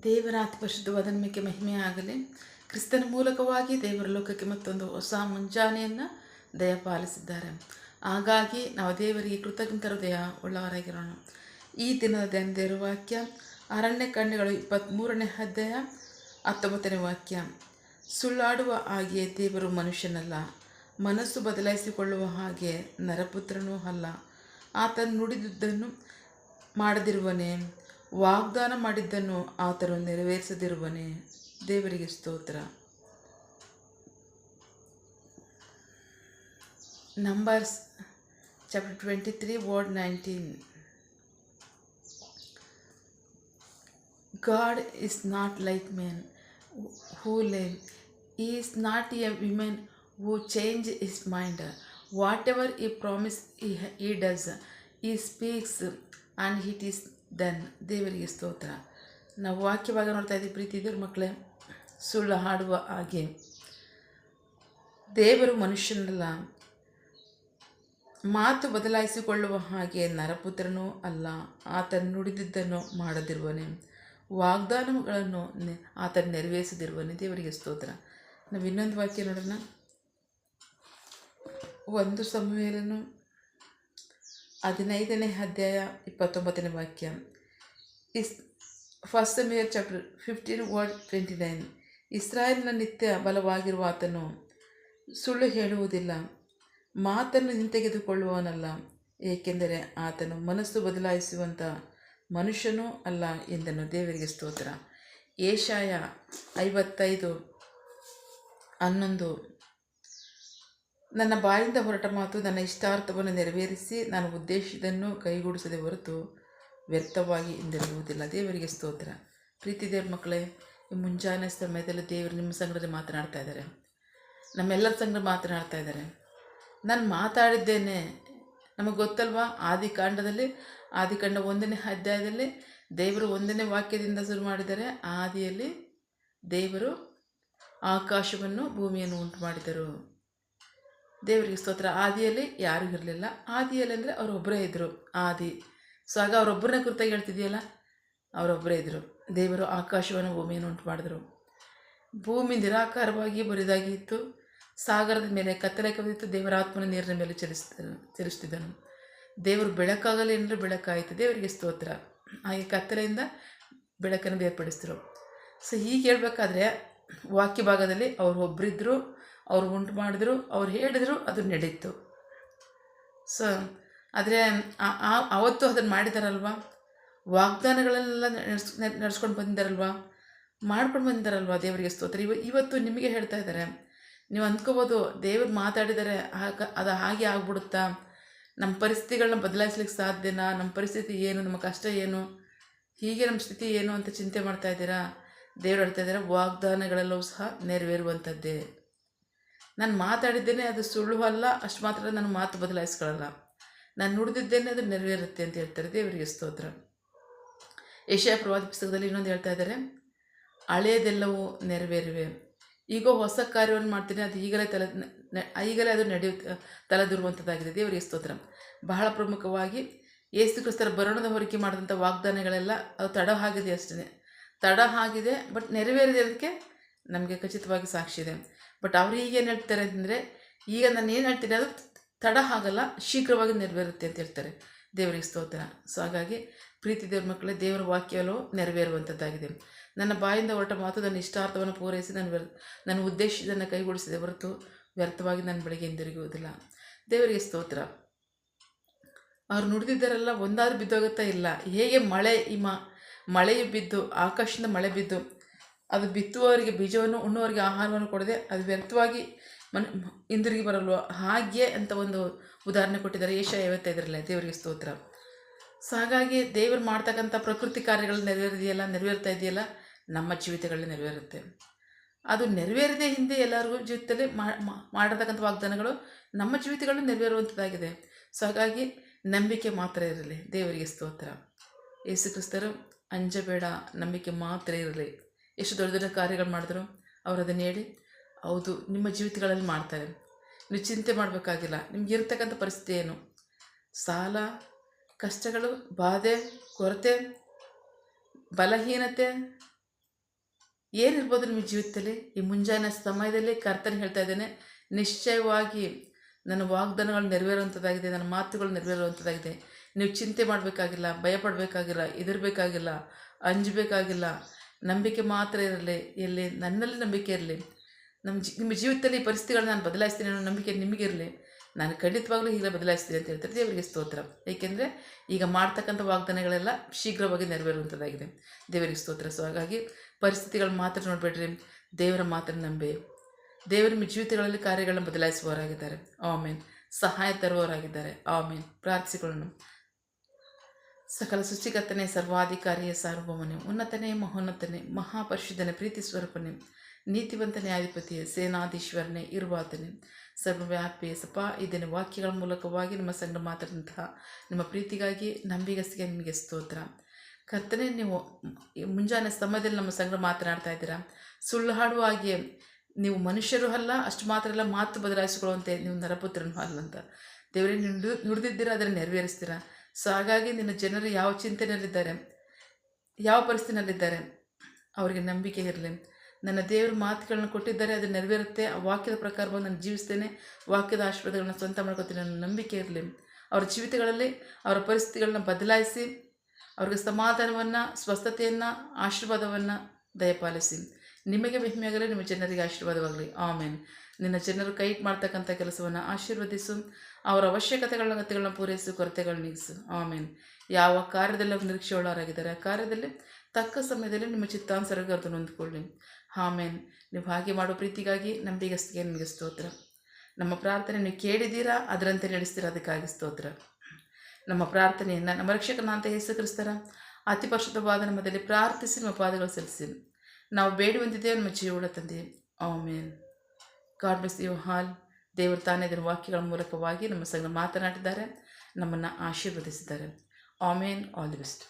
ದೇವರ ಅತಿ ಪರಿಶುದ್ಧವಾದ ನಿಮಗೆ ಮಹಿಮೆಯಾಗಲಿ. ಕ್ರಿಸ್ತನ ಮೂಲಕವಾಗಿ ದೇವರ ಲೋಕಕ್ಕೆ ಮತ್ತೊಂದು ಹೊಸ ಮುಂಜಾನೆಯನ್ನು ದಯಪಾಲಿಸಿದ್ದಾರೆ. ಹಾಗಾಗಿ ನಾವು ದೇವರಿಗೆ ಕೃತಜ್ಞ ಹೃದಯ ಉಳ್ಳವರಾಗಿರೋಣ. ಈ ದಿನದ ದೇವರ ವಾಕ್ಯ ಅರಣ್ಯಕಾಂಡಗಳು 23ನೇ ಅಧ್ಯಾಯ 19ನೇ ವಾಕ್ಯ. ಸುಳ್ಳಾಡುವ ಹಾಗೆ ದೇವರು ಮನುಷ್ಯನಲ್ಲ, ಮನಸ್ಸು ಬದಲಾಯಿಸಿಕೊಳ್ಳುವ ಹಾಗೆ ನರಪುತ್ರನೂ ಅಲ್ಲ. ಆತನು ನುಡಿದಿದ್ದನ್ನು ಮಾಡದಿರುವನೇ, ವಾಗ್ದಾನ ಮಾಡಿದ್ದನ್ನು ಆತನು ನೆರವೇರಿಸದಿರುವನೇ. ದೇವರಿಗೆ ಸ್ತೋತ್ರ. Numbers chapter 23 word 19. God is not like men who lie. He is not a woman who change his mind. Whatever he promise he does. He speaks and it is done. ದೇವರಿಗೆ ಸ್ತೋತ್ರ. ನಾವು ವಾಕ್ಯವಾಗಿ ನೋಡ್ತಾ ಇದ್ದೀವಿ. ಪ್ರೀತಿ ದೇವ್ರ ಮಕ್ಕಳೇ, ಸುಳ್ಳು ಹಾಡುವ ಹಾಗೆ ದೇವರು ಮನುಷ್ಯನಲ್ಲ, ಮಾತು ಬದಲಾಯಿಸಿಕೊಳ್ಳುವ ಹಾಗೆ ನರಪುತ್ರನೂ ಅಲ್ಲ. ಆತನು ನುಡಿದಿದ್ದನ್ನು ಮಾಡದಿರುವನೇ, ವಾಗ್ದಾನಗಳನ್ನು ಆತನು ನೆರವೇರಿಸದಿರುವನೇ. ದೇವರಿಗೆ ಸ್ತೋತ್ರ. ನಾವು ಇನ್ನೊಂದು ವಾಕ್ಯ ನೋಡೋಣ. 1 ಸಮುವೇಲನು 15ನೇ ಅಧ್ಯಾಯ 29ನೇ ವಾಕ್ಯ. First Samuel chapter 15 word 29. ಇಸ್ರಾಯೇಲಿನ ನಿತ್ಯ ಬಲವಾಗಿರುವ ಆತನು ಸುಳ್ಳು ಹೇಳುವುದಿಲ್ಲ, ಮಾತನ್ನು ಹಿಂತೆಗೆದುಕೊಳ್ಳುವವನಲ್ಲ, ಏಕೆಂದರೆ ಆತನು ಮನಸ್ಸು ಬದಲಾಯಿಸುವಂಥ ಮನುಷ್ಯನೂ ಅಲ್ಲ ಎಂದನು. ದೇವರಿಗೆ ಸ್ತೋತ್ರ. ಯೆಶಾಯ 55:11. ನನ್ನ ಬಾಯಿಂದ ಹೊರಟ ಮಾತು ನನ್ನ ಇಷ್ಟಾರ್ಥವನ್ನು ನೆರವೇರಿಸಿ ನಾನು ಉದ್ದೇಶಿಸಿದ್ದನ್ನು ಕೈಗೂಡಿಸದೆ ಹೊರತು ವ್ಯರ್ಥವಾಗಿ ಹಿಂದಿರುಗುವುದಿಲ್ಲ. ದೇವರಿಗೆ ಸ್ತೋತ್ರ. ಪ್ರೀತಿ ದೇವ್ರ ಮಕ್ಕಳೇ, ಈ ಮುಂಜಾನೆ ಸಮಯದಲ್ಲಿ ದೇವರು ನಿಮ್ಮ ಸಂಗಡದಲ್ಲಿ ಮಾತನಾಡ್ತಾ ಇದ್ದಾರೆ, ನಮ್ಮೆಲ್ಲರ ಸಂಗಡ ಮಾತನಾಡ್ತಾ ಇದ್ದಾರೆ. ನಾನು ಮಾತಾಡಿದ್ದೇನೆ. ನಮಗೆ ಗೊತ್ತಲ್ವಾ, ಆದಿಕಾಂಡ 1ನೇ ಅಧ್ಯಾಯದಲ್ಲಿ ದೇವರು 1ನೇ ವಾಕ್ಯದಿಂದ ಶುರು ಮಾಡಿದ್ದಾರೆ. ಆದಿಯಲ್ಲಿ ದೇವರು ಆಕಾಶವನ್ನು ಭೂಮಿಯನ್ನು ಉಂಟು ಮಾಡಿದರು. ದೇವರಿಗೆ ಸ್ತೋತ್ರ. ಆದಿಯಲ್ಲಿ ಯಾರೂ ಇರಲಿಲ್ಲ. ಆದಿಯಲ್ಲಿ ಅಂದರೆ ಅವರೊಬ್ಬರೇ ಇದ್ದರು. ಆದಿ. ಸೊ ಆಗ ಅವರೊಬ್ಬರನ್ನ ಕುರಿತಾಗಿ ಹೇಳ್ತಿದೆಯಲ್ಲ, ಅವರೊಬ್ಬರೇ ಇದ್ದರು. ದೇವರು ಆಕಾಶವನ್ನು ಭೂಮಿಯನ್ನು ಉಂಟು ಮಾಡಿದರು. ಭೂಮಿ ನಿರಾಕಾರವಾಗಿ ಬರಿದಾಗಿ ಇತ್ತು. ಸಾಗರದ ಮೇಲೆ ಕತ್ತಲೆ ಕವಿದಿತ್ತು. ದೇವರ ಆತ್ಮನ ನೀರಿನ ಮೇಲೆ ಚಲಿಸ್ತಿದ್ದನು. ದೇವರು ಬೆಳಕಾಗಲಿ ಅಂದರೆ ಬೆಳಕಾಯಿತು. ದೇವರಿಗೆ ಸ್ತೋತ್ರ. ಹಾಗೆ ಕತ್ತಲೆಯಿಂದ ಬೆಳಕನ್ನು ಬೇರ್ಪಡಿಸಿದರು. ಸೊ ಹೀಗೆ ಹೇಳ್ಬೇಕಾದ್ರೆ ವಾಕ್ಯ ಭಾಗದಲ್ಲಿ ಅವರು ಒಬ್ಬರಿದ್ದರು, ಅವರು ಉಂಟು ಮಾಡಿದ್ರು, ಅವ್ರು ಹೇಳಿದ್ರು, ಅದು ನಡೀತು. ಸೊ ಆದರೆ ಅವತ್ತು ಅದನ್ನು ಮಾಡಿದಾರಲ್ವ, ವಾಗ್ದಾನಗಳೆಲ್ಲ ನಡೆಸ್ಕೊಂಡು ಬಂದಿದ್ದಾರಲ್ವ, ಮಾಡ್ಕೊಂಡು ಬಂದಿದ್ದಾರಲ್ವ. ದೇವರಿಗೆ ಸ್ತೋತ್ರ. ಇವತ್ತು ನಿಮಗೆ ಹೇಳ್ತಾ ಇದ್ದಾರೆ. ನೀವು ಅಂದ್ಕೋಬೋದು, ದೇವರು ಮಾತಾಡಿದ್ದಾರೆ, ಅದು ಹಾಗೆ ಆಗ್ಬಿಡುತ್ತಾ, ನಮ್ಮ ಪರಿಸ್ಥಿತಿಗಳನ್ನ ಬದಲಾಯಿಸ್ಲಿಕ್ಕೆ ಸಾಧ್ಯನಾ, ನಮ್ಮ ಪರಿಸ್ಥಿತಿ ಏನು, ನಮ್ಮ ಕಷ್ಟ ಏನು, ಹೀಗೆ ನಮ್ಮ ಸ್ಥಿತಿ ಏನು ಅಂತ ಚಿಂತೆ ಮಾಡ್ತಾ ಇದ್ದೀರಾ. ದೇವರು ಹೇಳ್ತಾ ಇದ್ದಾರೆ, ವಾಗ್ದಾನಗಳೆಲ್ಲವೂ ಸಹ ನೆರವೇರುವಂಥದ್ದೇ. ನಾನು ಮಾತಾಡಿದ್ದೇನೆ, ಅದು ಸುಳ್ಳು ಅಲ್ಲ. ಅಷ್ಟು ಮಾತ್ರ ನಾನು ಮಾತು ಬದಲಾಯಿಸ್ಕೊಳ್ಳಲ್ಲ. ನಾನು ನುಡಿದಿದ್ದೇನೆ, ಅದು ನೆರವೇರುತ್ತೆ ಅಂತ ಹೇಳ್ತಾರೆ. ದೇವರಿಗೆ ಸ್ತೋತ್ರ. ಯೆಶಾಯ ಪ್ರವಾದಿ ಪುಸ್ತಕದಲ್ಲಿ ಇನ್ನೊಂದು ಹೇಳ್ತಾ ಇದ್ದಾರೆ, ಹಳೆಯದೆಲ್ಲವೂ ನೆರವೇರಿವೆ, ಈಗ ಹೊಸ ಕಾರ್ಯವನ್ನು ಮಾಡ್ತೀನಿ, ಅದು ಈಗಲೇ ಅದು ತಲೆದೂರುವಂಥದ್ದಾಗಿದೆ. ದೇವರಿಗೆ ಸ್ತೋತ್ರ. ಬಹಳ ಪ್ರಮುಖವಾಗಿ ಯೇಸು ಕ್ರಿಸ್ತರ ಬರೋಣದ ಹೊರಕೆ ಮಾಡಿದಂಥ ವಾಗ್ದಾನಗಳೆಲ್ಲ ಅದು ತಡ ಆಗಿದೆ, ಅಷ್ಟೇ ತಡ ಆಗಿದೆ. ಬಟ್ ನೆರವೇರಿದೆ, ಅದಕ್ಕೆ ನಮಗೆ ಖಚಿತವಾಗಿ ಸಾಕ್ಷಿ ಇದೆ. ಬಟ್ ಅವರು ಈಗೇನು ಹೇಳ್ತಾರೆ ಅಂತಂದರೆ, ಈಗ ನಾನು ಏನು ಹೇಳ್ತೀನಿ ಅದು ತಡ ಆಗಲ್ಲ, ಶೀಘ್ರವಾಗಿ ನೆರವೇರುತ್ತೆ ಅಂತ ಹೇಳ್ತಾರೆ. ದೇವರಿಗೆ ಸ್ತೋತ್ರ. ಸೊ ಹಾಗಾಗಿ ಪ್ರೀತಿ ದೇವ್ರ ಮಕ್ಕಳೇ, ದೇವರ ವಾಕ್ಯಗಳು ನೆರವೇರುವಂಥದ್ದಾಗಿದೆ. ನನ್ನ ಬಾಯಿಂದ ಹೊರಟ ಮಾತು ನನ್ನ ಇಷ್ಟಾರ್ಥವನ್ನು ಪೂರೈಸಿ ನನ್ನ ಉದ್ದೇಶವನ್ನು ಕೈಗೂಡಿಸಿದೆ ಹೊರತು ವ್ಯರ್ಥವಾಗಿ ನನ್ನ ಬೆಳಗ್ಗೆ ಹಿಂದಿರುಗುವುದಿಲ್ಲ. ದೇವರಿಗೆ ಸ್ತೋತ್ರ. ಅವ್ರು ನುಡಿದಿದ್ದಾರಲ್ಲ, ಒಂದಾದ್ರೂ ಬಿದ್ದೋಗುತ್ತಾ ಇಲ್ಲ. ಹೇಗೆ ಮಳೆಯು ಬಿದ್ದು, ಆಕಾಶದಿಂದ ಮಳೆ ಬಿದ್ದು ಅದು ಬಿತ್ತುವವರಿಗೆ ಬೀಜವನ್ನು, ಉಣ್ಣುವವರಿಗೆ ಆಹಾರವನ್ನು ಕೊಡದೆ ಅದು ವ್ಯರ್ಥವಾಗಿ ಹಿಂದಿರುಗಿ ಬರಲ್ವೋ, ಹಾಗೆ ಅಂತ ಒಂದು ಉದಾಹರಣೆ ಕೊಟ್ಟಿದ್ದಾರೆ ಯೆಶಾಯ 55. ದೇವರಿಗೆ ಸ್ತೋತ್ರ. ಸೊ ಹಾಗಾಗಿ ದೇವರು ಮಾಡ್ತಕ್ಕಂಥ ಪ್ರಕೃತಿ ಕಾರ್ಯಗಳು ನೆರವೇರ್ತಾ ಇದೆಯಲ್ಲ, ನಮ್ಮ ಜೀವಿತಗಳಲ್ಲಿ ನೆರವೇರುತ್ತೆ. ಅದು ನೆರವೇರಿದೆ ಹಿಂದೆ ಎಲ್ಲರಿಗೂ ಜೀವಿತದಲ್ಲಿ ಮಾಡಿರ್ತಕ್ಕಂಥ ವಾಗ್ದಾನಗಳು ನಮ್ಮ ಜೀವಿತಗಳು ನೆರವೇರುವಂಥದ್ದಾಗಿದೆ. ಸೊ ಹಾಗಾಗಿ ನಂಬಿಕೆ ಮಾತ್ರ ಇರಲಿ. ದೇವರಿಗೆ ಸ್ತೋತ್ರ. ಯೇಸು ಕ್ರಿಸ್ತರು ಅಂಜಬೇಡ, ನಂಬಿಕೆ ಮಾತ್ರ ಇರಲಿ. ಎಷ್ಟು ದೊಡ್ಡ ದೊಡ್ಡ ಕಾರ್ಯಗಳು ಮಾಡಿದ್ರು ಅವರು ಅದನ್ನು ಹೇಳಿ, ಹೌದು ನಿಮ್ಮ ಜೀವಿತಗಳಲ್ಲಿ ಮಾಡ್ತಾರೆ. ನೀವು ಚಿಂತೆ ಮಾಡಬೇಕಾಗಿಲ್ಲ. ನಿಮ್ಗೆ ಇರ್ತಕ್ಕಂಥ ಪರಿಸ್ಥಿತಿ ಏನು, ಸಾಲ, ಕಷ್ಟಗಳು, ಬಾಧೆ, ಕೊರತೆ, ಬಲಹೀನತೆ, ಏನಿರ್ಬೋದು ನಿಮ್ಮ ಜೀವಿತದಲ್ಲಿ ಈ ಮುಂಜಾನೆ ಸಮಯದಲ್ಲಿ ಕರ್ತನೆ ಹೇಳ್ತಾ ಇದ್ದೇನೆ, ನಿಶ್ಚಯವಾಗಿ ನನ್ನ ವಾಗ್ದಾನಗಳು ನೆರವೇರುವಂಥದ್ದಾಗಿದೆ, ನನ್ನ ಮಾತುಗಳು ನೆರವೇರುವಂಥದ್ದಾಗಿದೆ. ನೀವು ಚಿಂತೆ ಮಾಡಬೇಕಾಗಿಲ್ಲ, ಭಯಪಡಬೇಕಾಗಿಲ್ಲ, ಹೆದರಬೇಕಾಗಿಲ್ಲ, ಅಂಜಬೇಕಾಗಿಲ್ಲ. ನಂಬಿಕೆ ಮಾತ್ರ ಇರಲಿ, ಎಲ್ಲಿ ನನ್ನಲ್ಲಿ ನಂಬಿಕೆ ಇರಲಿ. ನಿಮ್ಮ ಜೀವಿತದಲ್ಲಿ ಈ ಪರಿಸ್ಥಿತಿಗಳನ್ನ ನಾನು ಬದಲಾಯಿಸ್ತೀನಿ ಅನ್ನೋ ನಂಬಿಕೆ ನಿಮಗಿರಲಿ. ನಾನು ಖಂಡಿತವಾಗ್ಲೂ ಈಗಲೇ ಬದಲಾಯಿಸ್ತೀನಿ ಅಂತ ಹೇಳ್ತಾರೆ. ದೇವರಿಗೆ ಸ್ತೋತ್ರ. ಏಕೆಂದರೆ ಈಗ ಮಾಡ್ತಕ್ಕಂಥ ವಾಗ್ದಾನಗಳೆಲ್ಲ ಶೀಘ್ರವಾಗಿ ನೆರವೇರುವಂಥದ್ದಾಗಿದೆ. ದೇವರಿಗೆ ಸ್ತೋತ್ರ. ಸೊ ಹಾಗಾಗಿ ಪರಿಸ್ಥಿತಿಗಳು ಮಾತ್ರ ನೋಡಬೇಡ್ರಿ, ದೇವರ ಮಾತ್ರ ನಂಬಿ. ದೇವರು ನಿಮ್ಮ ಜೀವಿತಗಳಲ್ಲಿ ಕಾರ್ಯಗಳನ್ನ ಬದಲಾಯಿಸುವವರಾಗಿದ್ದಾರೆ. ಆಮೇನ್. ಸಹಾಯ ತರುವವರಾಗಿದ್ದಾರೆ. ಆಮೇನ್. ಪ್ರಾರ್ಥಿಸಿಕೊಳ್ಳೋಣ. ಸಕಲ ಸೃಷ್ಟಿಕರ್ತನೆ, ಸರ್ವಾಧಿಕಾರಿಯ ಸಾರ್ವಭೌಮನೆ, ಉನ್ನತನೇ, ಮಹೋನ್ನತನೇ, ಮಹಾಪರಿಶುದ್ಧನೇ, ಪ್ರೀತಿ ಸ್ವರೂಪನೇ, ನೀತಿವಂತನೇ, ಅಧಿಪತಿಯೇ, ಸೇನಾಧೀಶ್ವರನೇ, ಇರುವಾತನೇ, ಸರ್ವವ್ಯಾಪಿ ಸಪ. ಇದನ್ನ ವಾಕ್ಯಗಳ ಮೂಲಕವಾಗಿ ನಿಮ್ಮ ಸಂಗಡ ಮಾತಾಡಿದಂತಹ ನಿಮ್ಮ ಪ್ರೀತಿಗಾಗಿ, ನಂಬಿಗಸ್ತಿಗೆ ನಿಮಗೆ ಸ್ತೋತ್ರ. ಕರ್ತನೆ, ನೀವು ಮುಂಜಾನೆ ಸಮಯದಲ್ಲಿ ನಮ್ಮ ಸಂಗಡ ಮಾತನಾಡ್ತಾ ಇದ್ದೀರಾ. ಸುಳ್ಳು ಹಾಡುವಾಗೆ ನೀವು ಮನುಷ್ಯರು ಅಲ್ಲ, ಅಷ್ಟು ಮಾತ್ರ ಅಲ್ಲ, ಮಾತು ಬದಲಾಯಿಸಿಕೊಳ್ಳುವಂತೆ ನೀವು ನರಪುತ್ರನೂ ಅಲ್ಲ ಅಂತ ದೇವರೇ ನುಡಿದಿದ್ದೀರಾ, ಅದನ್ನು ನೆರವೇರಿಸ್ತೀರಾ. ಸೊ ಹಾಗಾಗಿ ನಿನ್ನ ಜನರು ಯಾವ ಚಿಂತೆಯಲ್ಲಿದ್ದಾರೆ, ಯಾವ ಪರಿಸ್ಥಿತಿನಲ್ಲಿದ್ದಾರೆ, ಅವರಿಗೆ ನಂಬಿಕೆ ಇರಲಿ. ನನ್ನ ದೇವರು ಮಾತುಗಳನ್ನ ಕೊಟ್ಟಿದ್ದಾರೆ, ಅದು ನೆರವೇರುತ್ತೆ. ಆ ವಾಕ್ಯದ ಪ್ರಕಾರವಾಗಿ ನಾನು ಜೀವಿಸ್ತೇನೆ, ವಾಕ್ಯದ ಆಶೀರ್ವಾದಗಳನ್ನ ಸ್ವಂತ ಮಾಡ್ಕೊತೀನಿ ನನ್ನ ನಂಬಿಕೆ ಇರಲಿ. ಅವರ ಜೀವಿತಗಳಲ್ಲಿ ಅವರ ಪರಿಸ್ಥಿತಿಗಳನ್ನ ಬದಲಾಯಿಸಿ ಅವ್ರಿಗೆ ಸಮಾಧಾನವನ್ನು, ಸ್ವಸ್ಥತೆಯನ್ನು, ಆಶೀರ್ವಾದವನ್ನು ದಯಪಾಲಿಸಿ. ನಿಮಗೆ ಮಹಿಮೆಯಾಗಲಿ, ನಿಮ್ಮ ಜನರಿಗೆ ಆಶೀರ್ವಾದವಾಗಲಿ. ಆಮೇನ್. ನಿನ್ನ ಜನರು ಕೈ ಮಾಡ್ತಕ್ಕಂಥ ಕೆಲಸವನ್ನು ಆಶೀರ್ವದಿಸು. ಅವರ ಅವಶ್ಯಕತೆಗಳನ್ನ ಪೂರೈಸು, ಕೊರತೆಗಳನ್ನ ನೀಗಿಸು. ಆಮೇನ್. ಯಾವ ಕಾರ್ಯದಲ್ಲಿ ಅವರು ನಿರೀಕ್ಷೆ ಉಳ್ಳವರಾಗಿದ್ದಾರೆ, ಆ ಕಾರ್ಯದಲ್ಲಿ ತಕ್ಕ ಸಮಯದಲ್ಲಿ ನಿಮ್ಮ ಚಿತ್ತಾನುಸಾರವಾಗಿ ಅವ್ರದ್ದು ಹೊಂದ್ಕೊಳ್ಳಿ. ಆಮೇನ್. ನೀವು ಹಾಗೆ ಮಾಡೋ ಪ್ರೀತಿಗಾಗಿ, ನಂಬಿಗಸ್ತಿಗೆ ನಿಮಗೆ ಸ್ತೋತ್ರ. ನಮ್ಮ ಪ್ರಾರ್ಥನೆ ನೀವು ಕೇಳಿದ್ದೀರಾ, ಅದರಂತೆ ನಡೆಸ್ತೀರಾ, ಅದಕ್ಕಾಗಿ ಸ್ತೋತ್ರ. ನಮ್ಮ ಪ್ರಾರ್ಥನೆಯನ್ನು ನಮ್ಮ ರಕ್ಷಕನಾದಂಥ ಯೇಸು ಕ್ರಿಸ್ತರ ಅತಿ ಪರಿಶುದ್ಧವಾದ ನಮ್ಮದಲ್ಲಿ ಪ್ರಾರ್ಥಿಸಿ ನಿಮ್ಮ ಪಾದಗಳು ಸಲ್ಲಿಸಿ ನಾವು ಬೇಡುವಂತಿದ್ದೇವೆ, ನಮ್ಮ ಜೀವನ ತಂದೆ. ಆಮೇನ್. God bless you all. ದೇವರು ತಾನೇ ಇದರ ವಾಕ್ಯಗಳ ಮೂಲಕವಾಗಿ ನಮ್ಮ ಸಂಗ ಮಾತನಾಡಿದ್ದಾರೆ, ನಮ್ಮನ್ನು ಆಶೀರ್ವದಿಸಿದ್ದಾರೆ. ಆಮೇನ್. All the best.